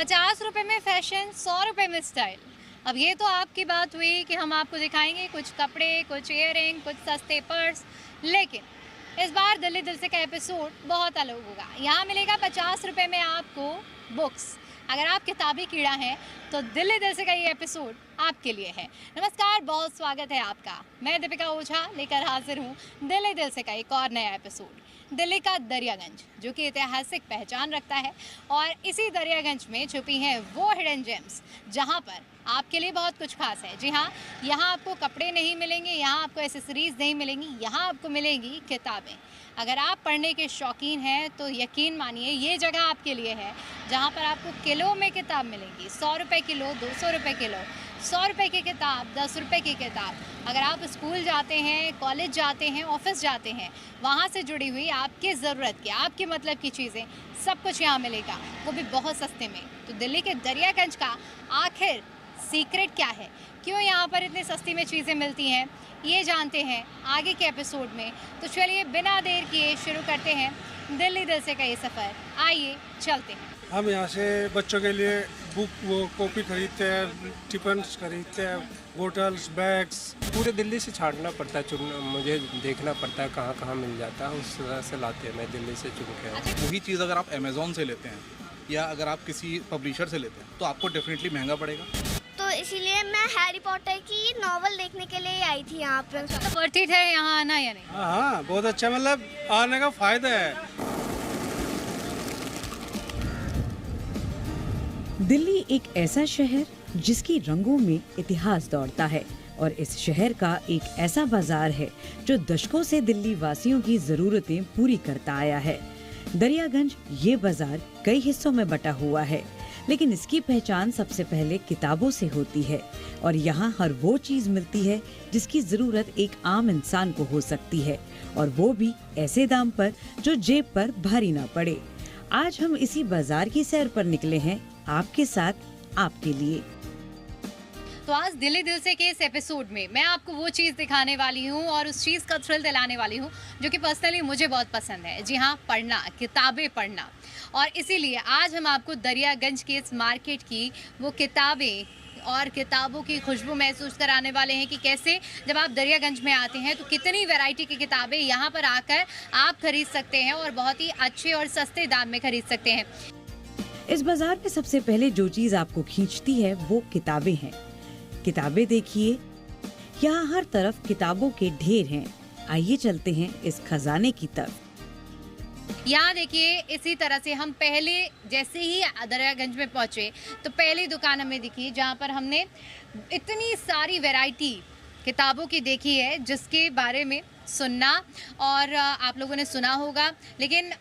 ₹50 में फैशन, ₹100 में स्टाइल। अब ये तो आपकी बात हुई कि हम आपको दिखाएंगे कुछ कपड़े, कुछ इयररिंग, कुछ सस्ते पर्स, लेकिन इस बार दिल्ली दिल से का एपिसोड बहुत अलग होगा। यहाँ मिलेगा ₹50 में आपको बुक्स। अगर आप किताबी कीड़ा हैं तो दिल्ली दिल से का ये एपिसोड आपके लिए है। नमस्कार, बहुत स्वागत है आपका। मैं दीपिका ओझा लेकर हाजिर हूँ दिल्ली दिल से का एक और नया एपिसोड। दिल्ली का दरियागंज जो कि ऐतिहासिक पहचान रखता है, और इसी दरियागंज में छुपी हैं वो हिडन जेम्स जहाँ पर आपके लिए बहुत कुछ खास है। जी हाँ, यहाँ आपको कपड़े नहीं मिलेंगे, यहाँ आपको एसेसरीज नहीं मिलेंगी, यहाँ आपको मिलेंगी किताबें। अगर आप पढ़ने के शौकीन हैं तो यकीन मानिए ये जगह आपके लिए है, जहाँ पर आपको किलो में किताब मिलेंगी। ₹100 किलो, ₹200 किलो, ₹100 की किताब, ₹10 की किताब। अगर आप स्कूल जाते हैं, कॉलेज जाते हैं, ऑफिस जाते हैं, वहाँ से जुड़ी हुई आपकी ज़रूरत की, आपके मतलब की चीज़ें, सब कुछ यहाँ मिलेगा, वो भी बहुत सस्ते में। तो दिल्ली के दरियागंज का आखिर सीक्रेट क्या है, क्यों यहाँ पर इतनी सस्ती में चीज़ें मिलती हैं, ये जानते हैं आगे के एपिसोड में। तो चलिए बिना देर किए शुरू करते हैं दिल्ली दिल से का ये सफ़र। आइए चलते हैं। हम यहाँ से बच्चों के लिए बुक, वो कॉपी खरीदते हैं, टिफिन्स खरीदते हैं, बोटल्स, बैग्स। पूरे दिल्ली से छांटना पड़ता है, चुनना, मुझे देखना पड़ता है कहाँ कहाँ मिल जाता है, उस तरह से लाते हैं। मैं दिल्ली से चुन के। वही चीज़ अगर आप अमेज़ॉन से लेते हैं या अगर आप किसी पब्लिशर से लेते हैं तो आपको डेफिनेटली महंगा पड़ेगा। तो इसीलिए मैं हैरी पॉटर की नॉवल देखने के लिए आई थी यहाँ पर। तो वर्थ इट है यहाँ आना या नहीं? हाँ, बहुत अच्छा, मतलब आने का फ़ायदा है। दिल्ली एक ऐसा शहर जिसकी रंगों में इतिहास दौड़ता है, और इस शहर का एक ऐसा बाजार है जो दशकों से दिल्ली वासियों की जरूरतें पूरी करता आया है। दरियागंज ये बाजार कई हिस्सों में बटा हुआ है, लेकिन इसकी पहचान सबसे पहले किताबों से होती है, और यहाँ हर वो चीज मिलती है जिसकी जरूरत एक आम इंसान को हो सकती है, और वो भी ऐसे दाम पर जो जेब पर भारी ना पड़े। आज हम इसी बाजार की सैर पर निकले हैं, आपके साथ, आपके लिए। तो आज दिल्ली दिल से के इस एपिसोड में मैं आपको वो चीज़ दिखाने वाली हूँ और उस चीज़ का थ्रिल दिलाने वाली हूँ जो कि पर्सनली मुझे बहुत पसंद है। जी हाँ, पढ़ना, किताबें पढ़ना। और इसीलिए आज हम आपको दरियागंज के इस मार्केट की वो किताबें और किताबों की खुशबू महसूस कराने वाले हैं कि कैसे जब आप दरियागंज में आते हैं तो कितनी वैरायटी की किताबें यहाँ पर आकर आप खरीद सकते हैं, और बहुत ही अच्छे और सस्ते दाम में खरीद सकते हैं। इस बाजार में सबसे पहले जो चीज आपको खींचती है वो किताबें हैं। किताबें देखिए, यहाँ हर तरफ किताबों के ढेर हैं। आइए चलते हैं इस खजाने की तरफ। यहाँ देखिए, इसी तरह से हम पहले जैसे ही दरियागंज में पहुँचे तो पहली दुकान हमें दिखी जहाँ पर हमने इतनी सारी वैरायटी किताबों की देखी है जिसके बारे में सुनना और आप लोगों ने सुना होगा, लेकिन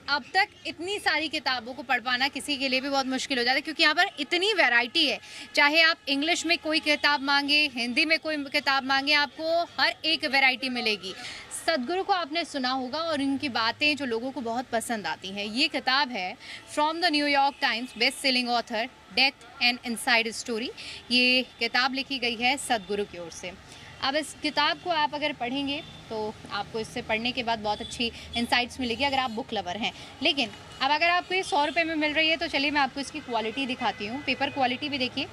अब तक इतनी सारी किताबों को पढ़ पाना किसी के लिए भी बहुत मुश्किल हो जाता है, क्योंकि यहाँ पर इतनी वैरायटी है। चाहे आप इंग्लिश में कोई किताब मांगे, हिंदी में कोई किताब मांगे, आपको हर एक वैरायटी मिलेगी। सदगुरु को आपने सुना होगा और इनकी बातें जो लोगों को बहुत पसंद आती हैं। ये किताब है from the New York times best selling author death and inside story. ये किताब लिखी गई है सदगुरु की ओर से। अब इस किताब को आप अगर पढ़ेंगे तो आपको इससे पढ़ने के बाद बहुत अच्छी इंसाइट्स मिलेगी अगर आप बुक लवर हैं। लेकिन अब अगर आपको ये ₹100 में मिल रही है तो चलिए मैं आपको इसकी क्वालिटी दिखाती हूँ। पेपर क्वालिटी भी देखिए,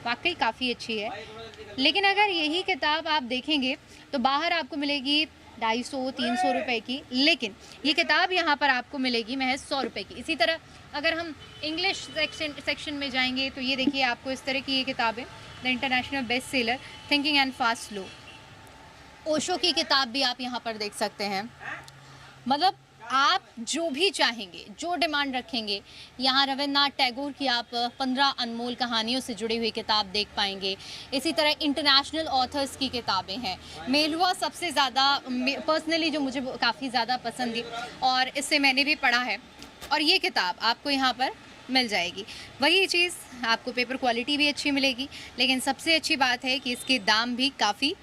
वाकई काफ़ी अच्छी है। लेकिन अगर यही किताब आप देखेंगे तो बाहर आपको मिलेगी ₹250-300 की, लेकिन ये किताब यहाँ पर आपको मिलेगी महज ₹100 की। इसी तरह अगर हम इंग्लिश सेक्शन में जाएंगे तो ये देखिए, आपको इस तरह की ये किताबें, the international best seller thinking and fast slow, Osho की किताब भी आप यहाँ पर देख सकते हैं। मतलब आप जो भी चाहेंगे, जो डिमांड रखेंगे, यहाँ रविन्द्रनाथ टैगोर की आप 15 अनमोल कहानियों से जुड़ी हुई किताब देख पाएंगे। इसी तरह इंटरनेशनल ऑथर्स की किताबें हैं। मेलुआ सबसे ज़्यादा पर्सनली जो मुझे काफ़ी ज़्यादा पसंद थी और इससे मैंने भी पढ़ा है, और ये किताब आपको यहाँ पर मिल जाएगी। वही चीज़ आपको पेपर क्वालिटी भी अच्छी मिलेगी, लेकिन सबसे अच्छी बात है कि इसके दाम भी काफ़ी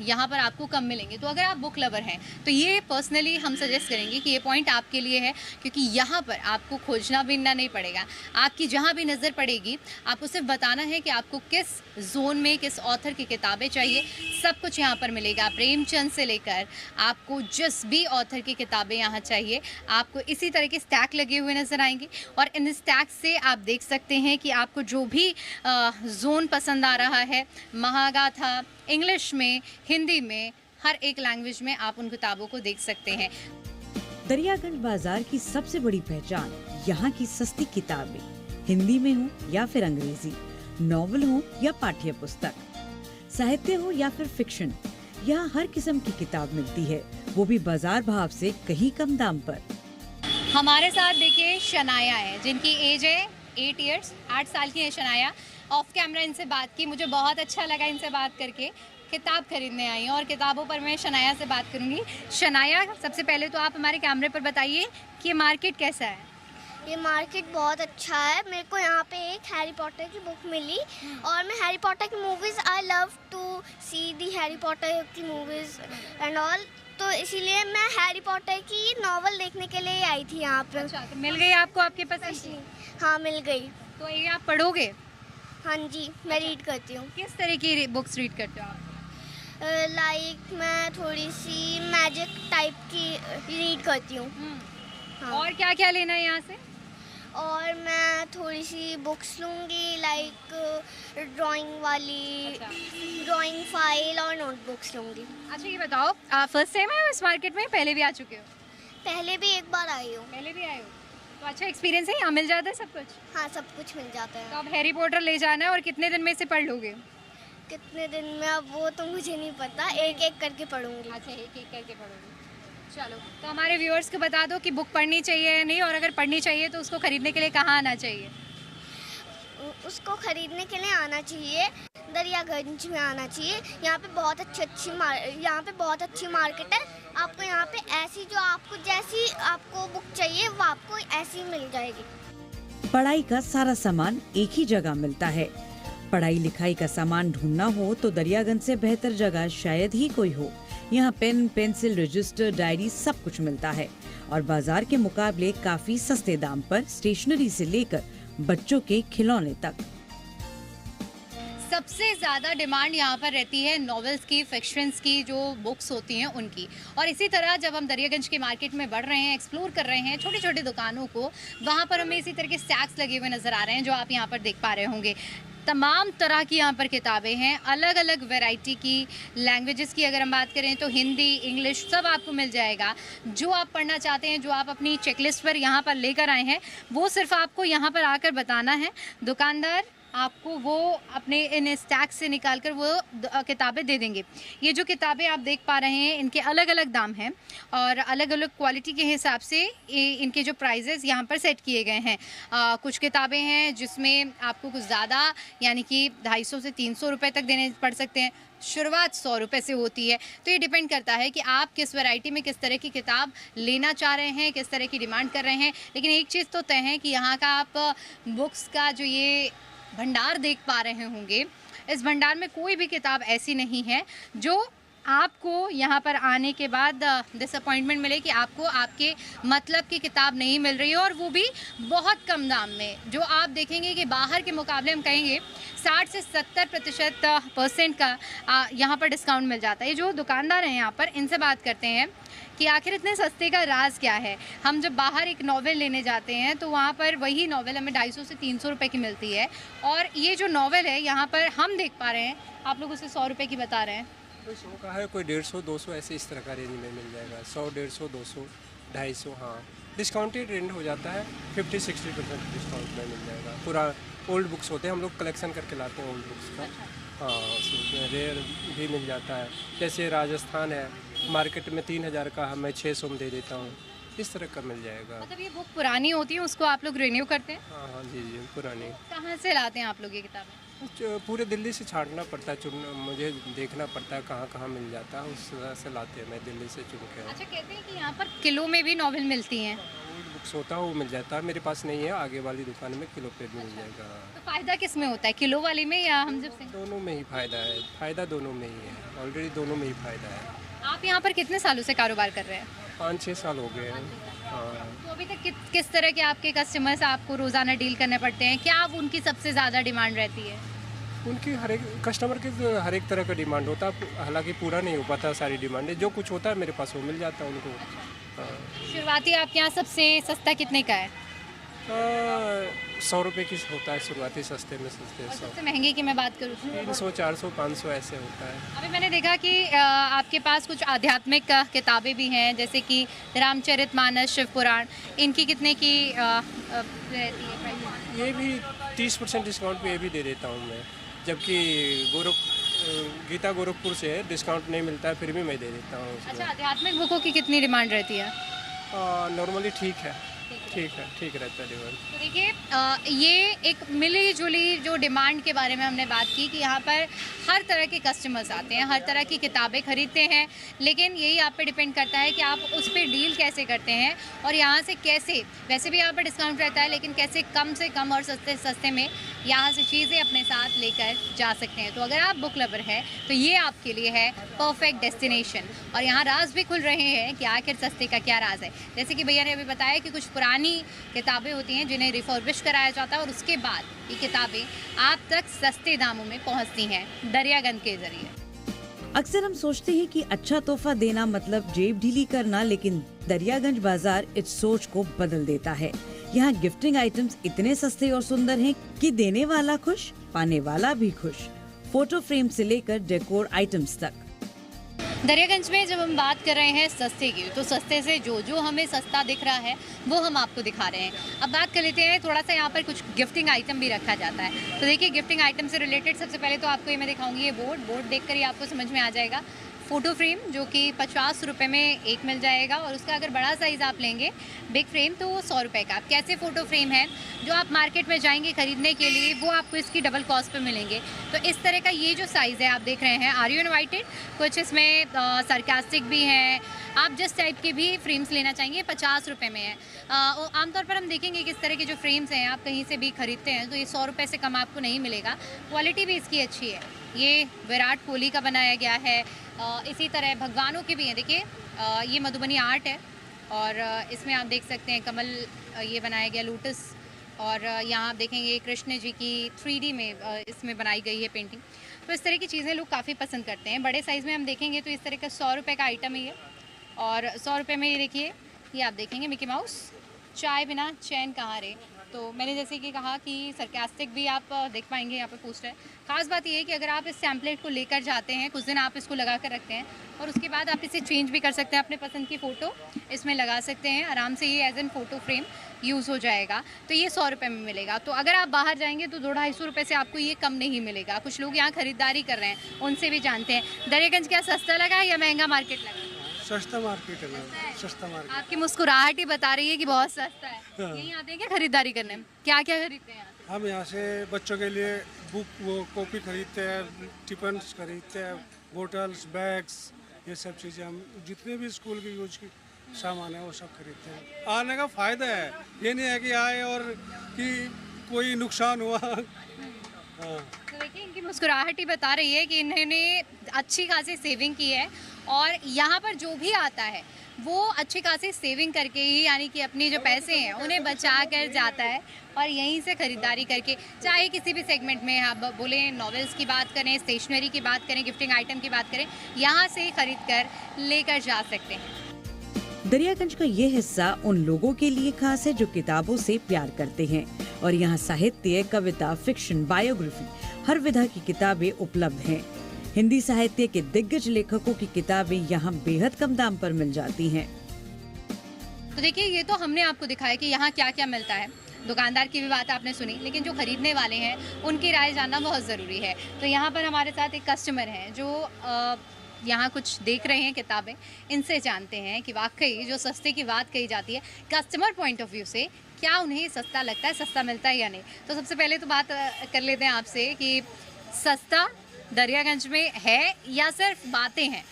यहाँ पर आपको कम मिलेंगे। तो अगर आप बुक लवर हैं तो ये पर्सनली हम सजेस्ट करेंगे कि ये पॉइंट आपके लिए है, क्योंकि यहाँ पर आपको खोजना बिनना नहीं पड़ेगा। आपकी जहाँ भी नज़र पड़ेगी आपको सिर्फ बताना है कि आपको किस जोन में किस ऑथर की किताबें चाहिए, सब कुछ यहाँ पर मिलेगा। प्रेमचंद से लेकर आपको जिस भी ऑथर की किताबें यहाँ चाहिए, आपको इसी तरह के स्टैक लगे हुए नज़र आएंगे। और इन स्टैक्स से आप देख सकते हैं कि आपको जो भी जोन पसंद आ रहा है, महागाथा, इंग्लिश में, हिंदी में, हर एक लैंग्वेज में आप उन किताबों को देख सकते हैं। दरियागंज बाजार की सबसे बड़ी पहचान यहाँ की सस्ती किताबें, हिंदी में हो या फिर अंग्रेजी, नॉवल हो या पाठ्य पुस्तक, साहित्य हो या फिर फिक्शन, यहाँ हर किस्म की किताब मिलती है, वो भी बाजार भाव से कहीं कम दाम पर। हमारे साथ देखिए शनाया है, जिनकी एज है 8 इयर्स, 8 साल की है शनाया। ऑफ कैमरा इनसे बात की, मुझे बहुत अच्छा लगा इनसे बात करके। किताब खरीदने आई हूँ और किताबों पर मैं शनाया से बात करूँगी। शनाया, सबसे पहले तो आप हमारे कैमरे पर बताइए कि ये मार्केट कैसा है। ये मार्केट बहुत अच्छा है। मेरे को यहाँ पे एक हैरी पॉटर की बुक मिली और मैं हैरी पॉटर की movies, I love to see the Harry Potter की मूवीज़ एंड ऑल, तो इसीलिए मैं हैरी पॉटर की नॉवल देखने के लिए आई थी यहाँ पे। अच्छा, तो मिल गई आपको आपके पसंद की? हाँ, मिल गई। तो ये आप पढ़ोगे? हाँ जी, मैं रीड करती हूँ। किस तरह की बुक्स रीड करते हो आप? लाइक मैं थोड़ी सी मैजिक टाइप की रीड करती हूँ। हाँ। और क्या क्या लेना है यहाँ से? और मैं थोड़ी सी बुक्स लूँगी, लाइक ड्राइंग वाली, अच्छा। ड्राइंग फाइल और नोटबुक्स लूँगी। अच्छा, ये बताओ, आप फर्स्ट टाइम आए हो इस मार्केट में, पहले भी आ चुके हो? पहले भी एक बार आई हूँ। पहले भी आए हो, तो अच्छा एक्सपीरियंस है, यहाँ मिल जाता है सब कुछ? हाँ, सब कुछ मिल जाता तो है। अब हैरी पॉटर ले जाना है और कितने दिन में इसे पढ़ लोगे? कितने दिन में, अब वो तो मुझे नहीं पता, एक एक करके पढ़ूंगी। अच्छा, एक एक करके पढ़ोगे। चलो, तो हमारे व्यूअर्स को बता दो कि बुक पढ़नी चाहिए या नहीं, और अगर पढ़नी चाहिए तो उसको खरीदने के लिए कहाँ आना चाहिए? उसको खरीदने के लिए आना चाहिए, दरियागंज में आना चाहिए। यहाँ पे बहुत अच्छी मार्केट है। आपको यहाँ पे ऐसी, जो आपको जैसी आपको बुक चाहिए वो आपको ऐसी मिल जाएगी। पढ़ाई का सारा सामान एक ही जगह मिलता है। पढ़ाई लिखाई का सामान ढूंढना हो तो दरियागंज से बेहतर जगह शायद ही कोई हो। यहाँ पेन, पेंसिल, रजिस्टर, डायरी सब कुछ मिलता है और बाजार के मुकाबले काफी सस्ते दाम पर स्टेशनरी से लेकर बच्चों के खिलौने तक। सबसे ज़्यादा डिमांड यहाँ पर रहती है नॉवेल्स की, फिक्शंस की, जो बुक्स होती हैं उनकी। और इसी तरह जब हम दरियागंज के मार्केट में बढ़ रहे हैं, एक्सप्लोर कर रहे हैं छोटी छोटी दुकानों को, वहाँ पर हमें इसी तरह के स्टैक्स लगे हुए नज़र आ रहे हैं, जो आप यहाँ पर देख पा रहे होंगे। तमाम तरह की यहाँ पर किताबें हैं, अलग अलग वैरायटी की। लैंग्वेजेस की अगर हम बात करें तो हिंदी, इंग्लिश सब आपको मिल जाएगा। जो आप पढ़ना चाहते हैं, जो आप अपनी चेकलिस्ट पर यहाँ पर लेकर आए हैं, वो सिर्फ आपको यहाँ पर आकर बताना है। दुकानदार आपको वो अपने इन स्टैक्स से निकाल कर वो किताबें दे देंगे। ये जो किताबें आप देख पा रहे हैं, इनके अलग अलग दाम हैं और अलग अलग क्वालिटी के हिसाब से इनके जो प्राइजेस यहाँ पर सेट किए गए हैं। कुछ किताबें हैं जिसमें आपको कुछ ज़्यादा, यानी कि 250 से 300 रुपये तक देने पड़ सकते हैं। शुरुआत 100 रुपये से होती है। तो ये डिपेंड करता है कि आप किस वैरायटी में किस तरह की किताब लेना चाह रहे हैं, किस तरह की डिमांड कर रहे हैं। लेकिन एक चीज़ तो तय है कि यहाँ का आप बुक्स का जो ये भंडार देख पा रहे होंगे, इस भंडार में कोई भी किताब ऐसी नहीं है जो आपको यहाँ पर आने के बाद डिसअपॉइंटमेंट मिले कि आपको आपके मतलब की किताब नहीं मिल रही है, और वो भी बहुत कम दाम में। जो आप देखेंगे कि बाहर के मुकाबले हम कहेंगे 60 से 70% का यहाँ पर डिस्काउंट मिल जाता है। ये जो दुकानदार हैं यहाँ पर, इनसे बात करते हैं कि आखिर इतने सस्ते का राज क्या है। हम जब बाहर एक नॉवेल लेने जाते हैं तो वहाँ पर वही नॉवेल हमें 250 से 300 रुपये की मिलती है, और ये जो नॉवेल है यहाँ पर हम देख पा रहे हैं, आप लोग उसे 100 रुपये की बता रहे हैं। कोई 100 का है, कोई 150, 200 ऐसे इस तरह का रेंज में मिल जाएगा। 100, 150, 200, 250, हाँ डिस्काउंटेड रेंज हो जाता है। 50-60% डिस्काउंट में मिल जाएगा। पूरा ओल्ड बुक्स होते हैं, हम लोग कलेक्शन करके लाते हैं ओल्ड बुक्स का। हाँ, उसमें रेयर भी मिल जाता है। जैसे राजस्थान है, मार्केट में 3000 का मैं 600 में दे देता हूँ, इस तरह का मिल जाएगा। मतलब ये बुक पुरानी होती है, उसको आप लोग रिन्यू करते हैं? हाँ हाँ जी जी, पुरानी। कहाँ से लाते हैं आप लोग ये किताबें? पूरे दिल्ली से छांटना पड़ता है, चुनना, मुझे देखना पड़ता है कहाँ कहाँ मिल जाता है, उस तरह से लाते हैं। मैं दिल्ली से चुन के। अच्छा, कहते हैं कि यहाँ पर किलो में भी नॉवेल मिलती हैं। ओल्ड बुक्स होता है वो मिल जाता है, मेरे पास नहीं है। आगे वाली दुकान में किलो पे मिल जाएगा। तो फ़ायदा किस में होता है, किलो वाली में या हम जब से? दोनों में ही फ़ायदा है, फ़ायदा दोनों में ही है। ऑलरेडी दोनों में ही फ़ायदा है। आप यहाँ पर कितने सालों से कारोबार कर रहे हैं? 5-6 साल हो गए हैं। हाँ, तो अभी तक किस तरह के आपके कस्टमर्स आपको रोज़ाना डील करने पड़ते हैं? क्या अब उनकी सबसे ज़्यादा डिमांड रहती है? उनकी हर एक कस्टमर की तो हर एक तरह का डिमांड होता है, हालांकि पूरा नहीं हो पाता सारी डिमांड। जो कुछ होता है मेरे पास वो मिल जाता है उनको। हाँ। शुरुआती आपके यहाँ सबसे सस्ता कितने का है? ₹100 की होता है शुरुआती, सस्ते में सस्ते और 100, सबसे महंगे की मैं बात करूँ तो 300, 400, 500 ऐसे होता है। अभी मैंने देखा कि आपके पास कुछ आध्यात्मिक किताबें भी हैं, जैसे कि रामचरितमानस, शिव पुराण, इनकी कितने की रहती है प्राइस? ये भी 30% डिस्काउंट पे ये भी दे देता हूँ मैं, जबकि गीता गोरखपुर से है, डिस्काउंट नहीं मिलता है, फिर भी मैं दे देता हूँ उसमें। अच्छा, आध्यात्मिक बुकों की कितनी डिमांड रहती है? नॉर्मली ठीक है, ठीक रहता है डिमांड। तो देखिए ये एक मिली जुली जो डिमांड के बारे में हमने बात की कि यहाँ पर हर तरह के कस्टमर्स आते हैं, हर तरह की किताबें खरीदते हैं, लेकिन यही आप पे डिपेंड करता है कि आप उस पर डील कैसे करते हैं और यहाँ से कैसे, वैसे भी यहाँ पर डिस्काउंट रहता है, लेकिन कैसे कम से कम और सस्ते सस्ते में यहाँ से चीज़ें अपने साथ लेकर जा सकते हैं। तो अगर आप बुक लवर हैं तो ये आपके लिए है परफेक्ट डेस्टिनेशन। और यहाँ राज भी खुल रहे हैं कि आखिर सस्ते का क्या राज है। जैसे कि भैया ने अभी बताया कि कुछ पुरानी किताबें होती हैं जिन्हें रिफर्बिश कराया जाता है और उसके बाद ये किताबें आप तक सस्ते दामों में पहुंचती हैं दरियागंज के जरिए। अक्सर हम सोचते हैं कि अच्छा तोहफा देना मतलब जेब ढीली करना, लेकिन दरियागंज बाजार इस सोच को बदल देता है। यहाँ गिफ्टिंग आइटम्स इतने सस्ते और सुंदर हैं कि देने वाला खुश, पाने वाला भी खुश। फोटो फ्रेम से लेकर डेकोर आइटम्स तक। दरियागंज में जब हम बात कर रहे हैं सस्ते की, तो सस्ते से जो हमें सस्ता दिख रहा है वो हम आपको दिखा रहे हैं। अब बात कर लेते हैं थोड़ा सा, यहाँ पर कुछ गिफ्टिंग आइटम भी रखा जाता है। तो देखिए गिफ्टिंग आइटम से रिलेटेड सबसे पहले तो आपको ये मैं दिखाऊंगी, ये बोर्ड देखकर ही आपको समझ में आ जाएगा। फ़ोटो फ्रेम जो कि 50 रुपये में एक मिल जाएगा, और उसका अगर बड़ा साइज़ आप लेंगे बिग फ्रेम तो वो 100 रुपये का। अब कैसे फ़ोटो फ्रेम है जो आप मार्केट में जाएंगे ख़रीदने के लिए, वो आपको इसकी डबल कॉस्ट पे मिलेंगे। तो इस तरह का ये जो साइज़ है आप देख रहे हैं, आर यू इनवाइटेड, कुछ इसमें सरकास्टिक भी हैं। आप जिस टाइप के भी फ्रेम्स लेना चाहेंगे 50 रुपये में है। आमतौर पर हम देखेंगे किस तरह के जो फ्रेम्स हैं आप कहीं से भी ख़रीदते हैं तो ये 100 रुपये से कम आपको नहीं मिलेगा। क्वालिटी भी इसकी अच्छी है। ये विराट कोहली का बनाया गया है। इसी तरह भगवानों के भी हैं। देखिए ये मधुबनी आर्ट है और इसमें आप देख सकते हैं कमल ये बनाया गया, लोटस, और यहाँ आप देखेंगे कृष्ण जी की 3D में इसमें बनाई गई है पेंटिंग। तो इस तरह की चीज़ें लोग काफ़ी पसंद करते हैं। बड़े साइज़ में हम देखेंगे तो इस तरह का 100 रुपये का आइटम ही है, और 100 रुपये में ये देखिए ये आप देखेंगे मिकी माउस, चाय बिना चैन कहाँ रे। तो मैंने जैसे कि कहा कि सरकास्टिक भी आप देख पाएंगे यहाँ पे पोस्टर। ख़ास बात ये है कि अगर आप इस सैम्पलेट को लेकर जाते हैं, कुछ दिन आप इसको लगा कर रखते हैं और उसके बाद आप इसे चेंज भी कर सकते हैं, अपने पसंद की फ़ोटो इसमें लगा सकते हैं आराम से। ये as an photo frame use हो जाएगा। तो ये 100 रुपये में मिलेगा। तो अगर आप बाहर जाएंगे तो 200-250 रुपये से आपको ये कम नहीं मिलेगा। कुछ लोग यहाँ ख़रीदारी कर रहे हैं, उनसे भी जानते हैं दरियागंज क्या सस्ता लगा या महंगा मार्केट लगा? सस्ता मार्केट है मैम, सस्ता मार्केट। आपकी मुस्कुराहट ही बता रही है कि बहुत सस्ता है। हाँ। यहीं आते हैं क्या खरीदारी करने? क्या क्या खरीदते हैं यहाँ से? हम यहाँ से बच्चों के लिए बुक वो कॉपी खरीदते हैं, टिफिन्स खरीदते हैं, बोटल्स, बैग्स, ये सब चीज़ें हम जितने भी स्कूल की यूज की सामान है वो सब खरीदते हैं। आने का फ़ायदा है, ये नहीं है कि आए और कि कोई नुकसान हुआ। हाँ। तो देखिए इनकी मुस्कुराहट ही बता रही है कि इन्होंने अच्छी खासी सेविंग की है, और यहाँ पर जो भी आता है वो अच्छी खासी सेविंग करके ही, यानी कि अपनी जो पैसे हैं उन्हें बचा कर जाता है और यहीं से ख़रीदारी करके, चाहे किसी भी सेगमेंट में आप बोले नॉवेल्स की बात करें, स्टेशनरी की बात करें, गिफ्टिंग आइटम की बात करें, यहाँ से ख़रीद कर लेकर जा सकते हैं। दरियागंज का ये हिस्सा उन लोगों के लिए खास है जो किताबों से प्यार करते हैं, और यहाँ साहित्य, कविता, फिक्शन, बायोग्राफी, हर विधा की किताबें उपलब्ध हैं। हिंदी साहित्य के दिग्गज लेखकों की किताबें यहाँ बेहद कम दाम पर मिल जाती हैं। तो देखिए ये तो हमने आपको दिखाया कि यहाँ क्या क्या मिलता है। दुकानदार की भी बात आपने सुनी, लेकिन जो खरीदने वाले हैं उनकी राय जानना बहुत ज़रूरी है। तो यहाँ पर हमारे साथ एक कस्टमर हैं जो यहाँ कुछ देख रहे हैं किताबें, इनसे जानते हैं कि वाकई जो सस्ते की बात कही जाती है कस्टमर पॉइंट ऑफ व्यू से, क्या उन्हें सस्ता लगता है, सस्ता मिलता है या नहीं। तो सबसे पहले तो बात कर लेते हैं आपसे कि सस्ता दरियागंज में है या सिर्फ बातें हैं?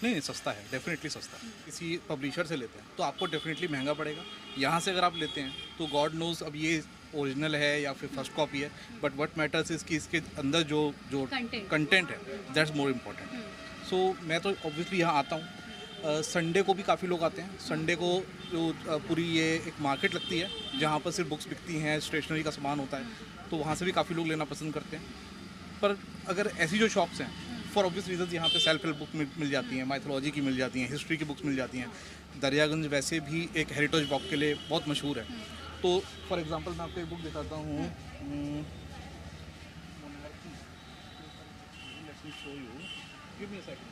नहीं, सस्ता है, डेफिनेटली सस्ता है। किसी पब्लिशर से लेते हैं तो आपको डेफिनेटली महंगा पड़ेगा। यहाँ से अगर आप लेते हैं तो गॉड नोज अब ये ओरिजिनल है या फिर फर्स्ट कॉपी है, बट व्हाट मैटर्स इज कि इसके अंदर जो कंटेंट है दैट्स मोर इम्पोर्टेंट। सो मैं तो ऑब्वियसली यहाँ आता हूँ। संडे को भी काफ़ी लोग आते हैं। संडे को जो पूरी ये एक मार्केट लगती है जहाँ पर सिर्फ बुक्स बिकती हैं, स्टेशनरी का सामान होता है, तो वहाँ से भी काफ़ी लोग लेना पसंद करते हैं। पर अगर ऐसी जो शॉप्स हैं, फॉर ऑब्वियस रीजन यहाँ पे सेल्फ हेल्प बुक मिल जाती हैं, माइथोलॉजी की मिल जाती हैं, हिस्ट्री की बुक्स मिल जाती हैं। दरियागंज वैसे भी एक हेरिटेज वॉक के लिए बहुत मशहूर है, तो फॉर एग्जांपल मैं आपको एक बुक दिखाता हूँ,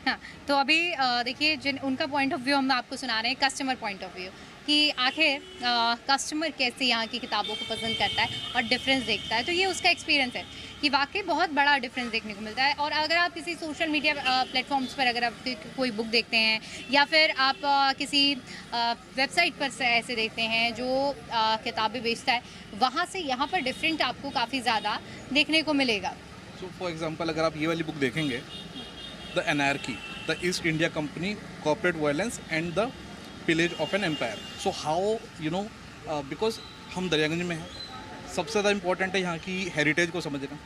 हाँ, तो अभी देखिए जिन उनका पॉइंट ऑफ व्यू हम आपको सुना रहे हैं, कस्टमर पॉइंट ऑफ व्यू, कि आखिर कस्टमर कैसे यहाँ की किताबों को पसंद करता है और डिफरेंस देखता है। तो ये उसका एक्सपीरियंस है कि वाकई बहुत बड़ा डिफरेंस देखने को मिलता है। और अगर आप किसी सोशल मीडिया प्लेटफॉर्म्स पर अगर आप कोई बुक देखते हैं या फिर आप किसी वेबसाइट पर से ऐसे देखते हैं जो किताबें बेचता है, वहाँ से यहाँ पर डिफरेंट आपको काफ़ी ज़्यादा देखने को मिलेगा। सो फॉर एग्जांपल अगर आप ये वाली बुक देखेंगे, the Anarchy, the East India Company, corporate violence and the pillage of an empire. So how you know, because हम दरियागंज में हैं, सबसे ज़्यादा इंपॉर्टेंट है यहाँ की हेरिटेज को समझना।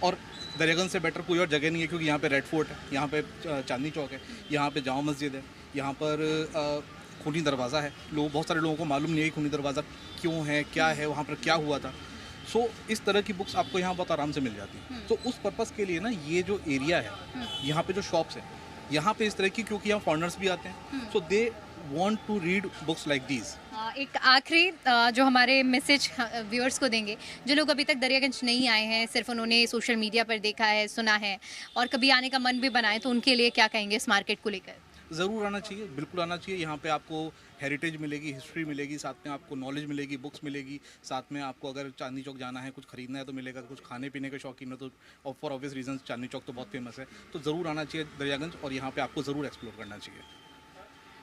और दरियागंज से बेटर कोई और जगह नहीं है, क्योंकि यहाँ पे रेड फोर्ट है, यहाँ पे चांदनी चौक है, यहाँ पे जामा मस्जिद है, यहाँ पर खूनी दरवाज़ा है। बहुत सारे लोगों को मालूम नहीं है खूनी दरवाज़ा क्यों है, क्या है, वहाँ पर क्या हुआ था। सो इस तरह की बुक्स आपको यहाँ बहुत आराम से मिल जाती हैं। तो उस पर्पज़ के लिए ना ये जो एरिया है, यहाँ पे जो शॉप्स हैं, यहाँ पे इस तरह की, क्योंकि यहाँ फॉरेनर्स भी आते हैं, so they want to read books like these. एक आखिरी जो हमारे मैसेज व्यूअर्स को देंगे, जो लोग अभी तक दरियागंज नहीं आए हैं, सिर्फ उन्होंने सोशल मीडिया पर देखा है, सुना है और कभी आने का मन भी बनाए, तो उनके लिए क्या कहेंगे इस मार्केट को लेकर? ज़रूर आना चाहिए, बिल्कुल आना चाहिए। यहाँ पे आपको हेरिटेज मिलेगी, हिस्ट्री मिलेगी, साथ में आपको नॉलेज मिलेगी, बुक्स मिलेगी, साथ में आपको अगर चांदनी चौक जाना है, कुछ खरीदना है तो मिलेगा, कुछ खाने पीने के शौकीन है तो for obvious reason Chandni Chowk तो बहुत फेमस है। तो ज़रूर आना चाहिए दरियागंज, और यहाँ पे आपको ज़रूर एक्सप्लोर करना चाहिए।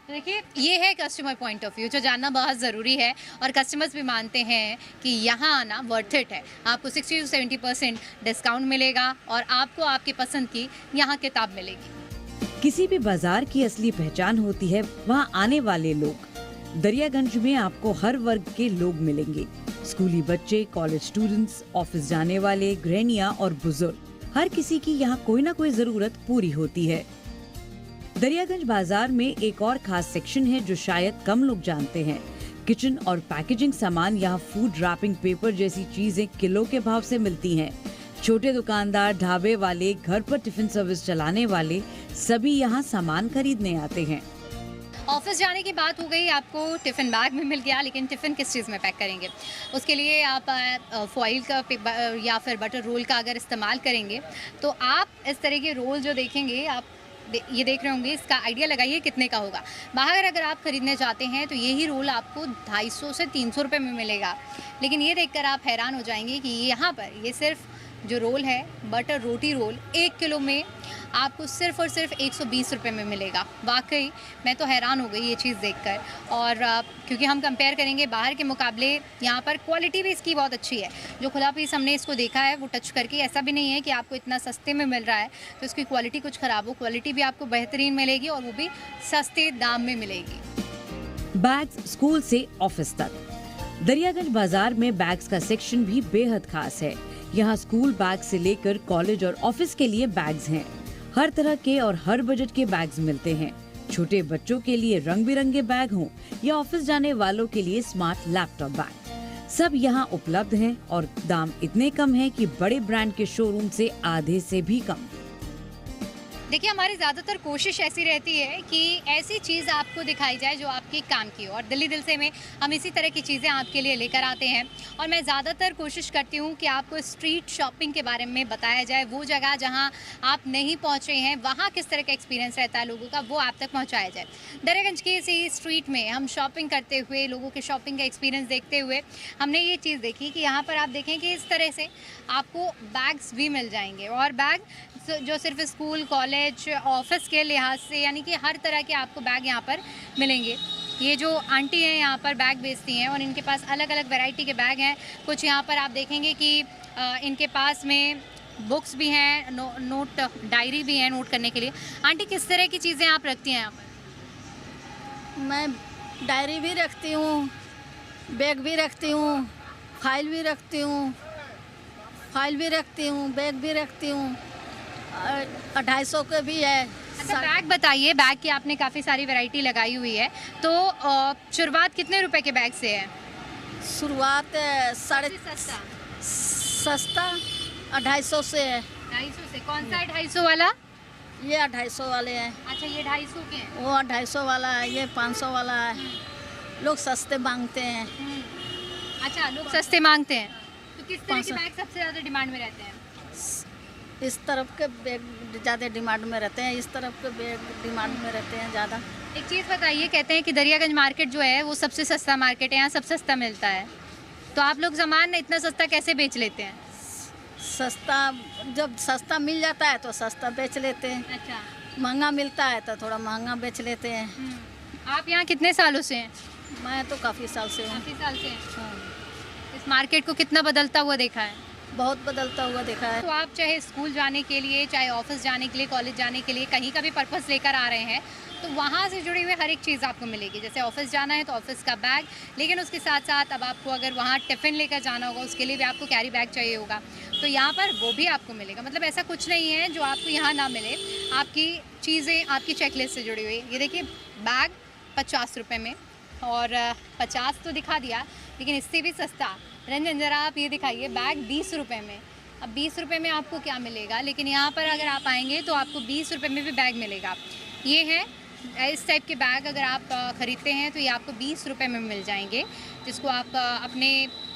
देखिए, ये है कस्टमर पॉइंट ऑफ व्यू, जो जानना बहुत ज़रूरी है। और कस्टमर्स भी मानते हैं कि यहाँ आना वर्थ इट है। आपको 60 से 70% डिस्काउंट मिलेगा और आपको आपकी पसंद की यहाँ किताब मिलेगी। किसी भी बाजार की असली पहचान होती है वहाँ आने वाले लोग। दरियागंज में आपको हर वर्ग के लोग मिलेंगे। स्कूली बच्चे, कॉलेज स्टूडेंट्स, ऑफिस जाने वाले, गृहणियाँ और बुजुर्ग, हर किसी की यहाँ कोई ना कोई जरूरत पूरी होती है। दरियागंज बाजार में एक और खास सेक्शन है जो शायद कम लोग जानते हैं। किचन और पैकेजिंग सामान यहाँ फूड रैपिंग पेपर जैसी चीजें किलो के भाव से मिलती हैं। छोटे दुकानदार, ढाबे वाले, घर पर टिफिन सर्विस चलाने वाले सभी यहाँ सामान खरीदने आते हैं। ऑफिस जाने की बात हो गई, आपको टिफ़िन बैग में मिल गया, लेकिन टिफ़िन किस चीज़ में पैक करेंगे? उसके लिए आप फॉइल का या फिर बटर रोल का अगर इस्तेमाल करेंगे, तो आप इस तरह के रोल जो देखेंगे, आप ये देख रहे होंगे, इसका आइडिया लगाइए कितने का होगा। बाहर अगर आप खरीदने जाते हैं तो यही रोल आपको 250 से 300 रुपये में मिलेगा, लेकिन ये देखकर आप हैरान हो जाएंगे कि यहाँ पर ये सिर्फ जो रोल है, बटर रोटी रोल, 1 किलो में आपको सिर्फ और सिर्फ 120 रुपये में मिलेगा। वाकई मैं तो हैरान हो गई ये चीज़ देखकर। और क्योंकि हम कंपेयर करेंगे बाहर के मुकाबले, यहाँ पर क्वालिटी भी इसकी बहुत अच्छी है। जो खुला पीस हमने इसको देखा है वो टच करके, ऐसा भी नहीं है कि आपको इतना सस्ते में मिल रहा है तो इसकी क्वालिटी कुछ ख़राब हो। क्वालिटी भी आपको बेहतरीन मिलेगी और वो भी सस्ते दाम में मिलेगी। बैग्स स्कूल से ऑफिस तक। दरियागंज बाजार में बैग्स का सेक्शन भी बेहद खास है। यहाँ स्कूल बैग से लेकर कॉलेज और ऑफिस के लिए बैग्स हैं। हर तरह के और हर बजट के बैग्स मिलते हैं। छोटे बच्चों के लिए रंग बिरंगे बैग हों या ऑफिस जाने वालों के लिए स्मार्ट लैपटॉप बैग, सब यहाँ उपलब्ध हैं और दाम इतने कम हैं कि बड़े ब्रांड के शोरूम से आधे से भी कम। देखिए, हमारी ज़्यादातर कोशिश ऐसी रहती है कि ऐसी चीज़ आपको दिखाई जाए जो आपके काम की हो, और दिल्ली दिल से में हम इसी तरह की चीज़ें आपके लिए लेकर आते हैं। और मैं ज़्यादातर कोशिश करती हूँ कि आपको स्ट्रीट शॉपिंग के बारे में बताया जाए। वो जगह जहाँ आप नहीं पहुँचे हैं, वहाँ किस तरह का एक्सपीरियंस रहता है लोगों का, वो आप तक पहुँचाया जाए। दरियागंज की इसी स्ट्रीट में हम शॉपिंग करते हुए, लोगों के शॉपिंग का एक्सपीरियंस देखते हुए, हमने ये चीज़ देखी कि यहाँ पर आप देखें कि इस तरह से आपको बैग्स भी मिल जाएंगे। और बैग जो सिर्फ स्कूल, कॉलेज, ऑफिस के लिहाज से, यानी कि हर तरह के आपको बैग यहाँ पर मिलेंगे। ये जो आंटी हैं यहाँ पर बैग बेचती हैं और इनके पास अलग अलग वैरायटी के बैग हैं। कुछ यहाँ पर आप देखेंगे कि इनके पास में बुक्स भी हैं, नोट डायरी भी है नोट करने के लिए। आंटी, किस तरह की चीज़ें आप रखती हैं यहाँ पर? मैं डायरी भी रखती हूँ, बैग भी रखती हूँ, फाइल भी रखती हूँ, बैग भी रखती हूँ। 250 के भी है। अच्छा, बैग बताइए। बैग की आपने काफ़ी सारी वैरायटी लगाई हुई है, तो शुरुआत कितने रुपए के बैग से है? शुरुआत सस्ता 250 से है। 250 से? कौन सा है 250 वाला? ये 250 वाले हैं। अच्छा, ये 250 के हैं। वो 250 वाला है, ये 500 वाला है। लोग सस्ते मांगते हैं। अच्छा, लोग सस्ते मांगते हैं। तो किस तरह के 500 बैग सबसे ज़्यादा डिमांड में रहते हैं? इस तरफ के बैग ज़्यादा डिमांड में रहते हैं, इस तरफ के बैग डिमांड में रहते हैं ज़्यादा। एक चीज़ बताइए, कहते हैं कि दरियागंज मार्केट जो है वो सबसे सस्ता मार्केट है, यहाँ सब सस्ता मिलता है, तो आप लोग सामान इतना सस्ता कैसे बेच लेते हैं? सस्ता, जब सस्ता मिल जाता है तो सस्ता बेच लेते हैं, अच्छा। महंगा मिलता है तो थोड़ा महंगा बेच लेते हैं। आप यहाँ कितने सालों से हैं? मैं तो काफ़ी साल से हूँ। काफ़ी साल से हैं। हाँ, इस मार्केट को कितना बदलता हुआ देखा है? बहुत बदलता हुआ देखा है। तो आप चाहे स्कूल जाने के लिए, चाहे ऑफिस जाने के लिए, कॉलेज जाने के लिए, कहीं का भी पर्पस लेकर आ रहे हैं, तो वहाँ से जुड़ी हुई हर एक चीज़ आपको मिलेगी। जैसे ऑफिस जाना है तो ऑफिस का बैग, लेकिन उसके साथ साथ अब आपको अगर वहाँ टिफ़िन लेकर जाना होगा उसके लिए भी आपको कैरी बैग चाहिए होगा, तो यहाँ पर वो भी आपको मिलेगा। मतलब ऐसा कुछ नहीं है जो आपको यहाँ ना मिले। आपकी चीज़ें आपकी चेकलिस्ट से जुड़ी हुई। ये देखिए, बैग 50 रुपये में, और 50 तो दिखा दिया, लेकिन इससे भी सस्ता। रंजन, जरा आप ये दिखाइए, बैग 20 रुपये में। अब 20 रुपये में आपको क्या मिलेगा, लेकिन यहाँ पर अगर आप आएंगे तो आपको 20 रुपये में भी बैग मिलेगा। ये है, इस टाइप के बैग अगर आप ख़रीदते हैं तो ये आपको 20 रुपये में मिल जाएंगे, जिसको आप अपने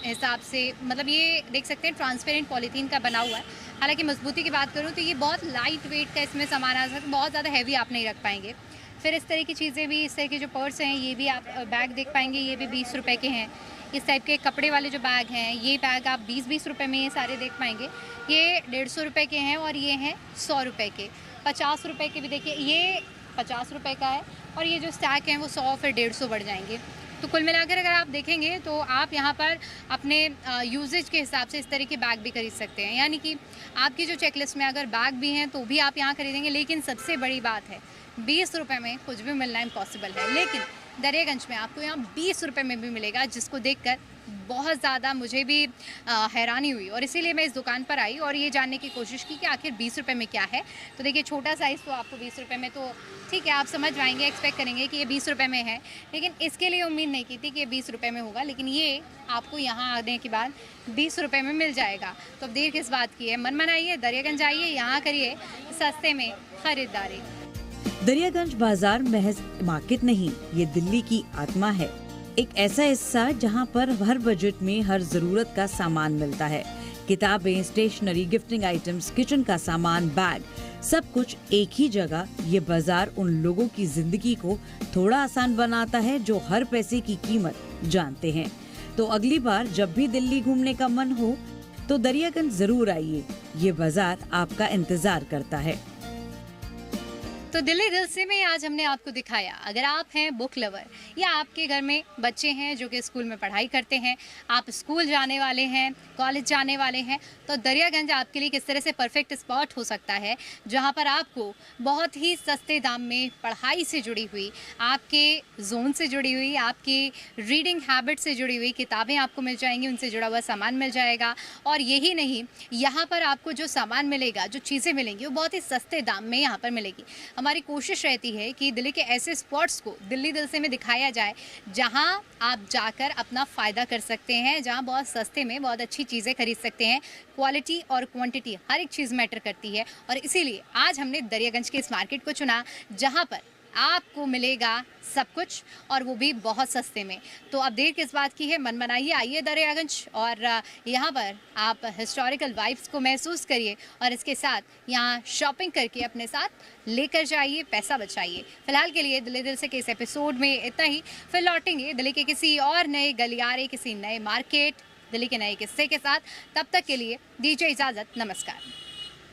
हिसाब से, मतलब ये देख सकते हैं ट्रांसपेरेंट पॉलीथीन का बना हुआ है। हालांकि मजबूती की बात करूँ तो ये बहुत लाइट वेट का इसमें सामान आ सकता है, बहुत ज़्यादा हैवी आप नहीं रख पाएंगे। फिर इस तरह की चीज़ें भी, इस तरह के जो पर्स हैं ये भी आप बैग देख पाएंगे, ये भी 20 रुपये के हैं। इस टाइप के कपड़े वाले जो बैग हैं, ये बैग आप 20-20 रुपये में ये सारे देख पाएंगे। ये 150 रुपये के हैं और ये हैं 100 रुपये के। 50 रुपये के भी देखिए, ये 50 रुपये का है, और ये जो स्टैक हैं वो 100 फिर 150 बढ़ जाएंगे। तो कुल मिलाकर अगर आप देखेंगे तो आप यहाँ पर अपने यूजेज के हिसाब से इस तरह के बैग भी खरीद सकते हैं। यानी कि आपकी जो चेकलिस्ट में अगर बैग भी हैं तो भी आप यहाँ खरीदेंगे। लेकिन सबसे बड़ी बात है, 20 रुपये में कुछ भी मिलना इम्पॉसिबल है, लेकिन दरियागंज में आपको यहाँ 20 रुपये में भी मिलेगा, जिसको देखकर बहुत ज़्यादा मुझे भी हैरानी हुई, और इसीलिए मैं इस दुकान पर आई और ये जानने की कोशिश की कि आखिर 20 रुपये में क्या है। तो देखिए, छोटा साइज़ तो आपको 20 रुपये में तो ठीक है, आप समझ पाएंगे, एक्सपेक्ट करेंगे कि ये 20 रुपये में है, लेकिन इसके लिए उम्मीद नहीं की थी कि ये 20 रुपये में होगा। लेकिन ये आपको यहाँ आने के बाद 20 रुपये में मिल जाएगा। तो अब देर किस बात की है, मन मनाइए, दरियागंज आइए, यहाँ करिए सस्ते में ख़रीदारी। दरियागंज बाजार महज मार्केट नहीं, ये दिल्ली की आत्मा है। एक ऐसा हिस्सा जहां पर हर बजट में हर जरूरत का सामान मिलता है। किताबें, स्टेशनरी, गिफ्टिंग आइटम्स, किचन का सामान, बैग, सब कुछ एक ही जगह। ये बाजार उन लोगों की जिंदगी को थोड़ा आसान बनाता है जो हर पैसे की कीमत जानते हैं। तो अगली बार जब भी दिल्ली घूमने का मन हो तो दरियागंज जरूर आइए, ये बाजार आपका इंतजार करता है। तो दिल्ली दिल से में आज हमने आपको दिखाया, अगर आप हैं बुक लवर या आपके घर में बच्चे हैं जो कि स्कूल में पढ़ाई करते हैं, आप स्कूल जाने वाले हैं, कॉलेज जाने वाले हैं, तो दरियागंज आपके लिए किस तरह से परफेक्ट स्पॉट हो सकता है, जहां पर आपको बहुत ही सस्ते दाम में पढ़ाई से जुड़ी हुई, आपके जोन से जुड़ी हुई, आपकी रीडिंग हैबिट से जुड़ी हुई किताबें आपको मिल जाएंगी, उनसे जुड़ा हुआ सामान मिल जाएगा। और यही नहीं, यहाँ पर आपको जो सामान मिलेगा, जो चीज़ें मिलेंगी, वो बहुत ही सस्ते दाम में यहाँ पर मिलेगी। हमारी कोशिश रहती है कि दिल्ली के ऐसे स्पॉट्स को दिल्ली दिल से में दिखाया जाए जहां आप जाकर अपना फ़ायदा कर सकते हैं, जहां बहुत सस्ते में बहुत अच्छी चीज़ें खरीद सकते हैं। क्वालिटी और क्वांटिटी हर एक चीज़ मैटर करती है, और इसीलिए आज हमने दरियागंज के इस मार्केट को चुना जहां पर आपको मिलेगा सब कुछ, और वो भी बहुत सस्ते में। तो अब देर किस बात की है, मन बनाइए, आइए दरियागंज, और यहाँ पर आप हिस्टोरिकल वाइब्स को महसूस करिए, और इसके साथ यहाँ शॉपिंग करके अपने साथ लेकर जाइए, पैसा बचाइए। फिलहाल के लिए दिल्ली दिल से के इस एपिसोड में इतना ही। फिर लौटेंगे दिल्ली के किसी और नए गलियारे, किसी नए मार्केट, दिल्ली के नए किस्से के साथ। तब तक के लिए दीजिए इजाज़त, नमस्कार।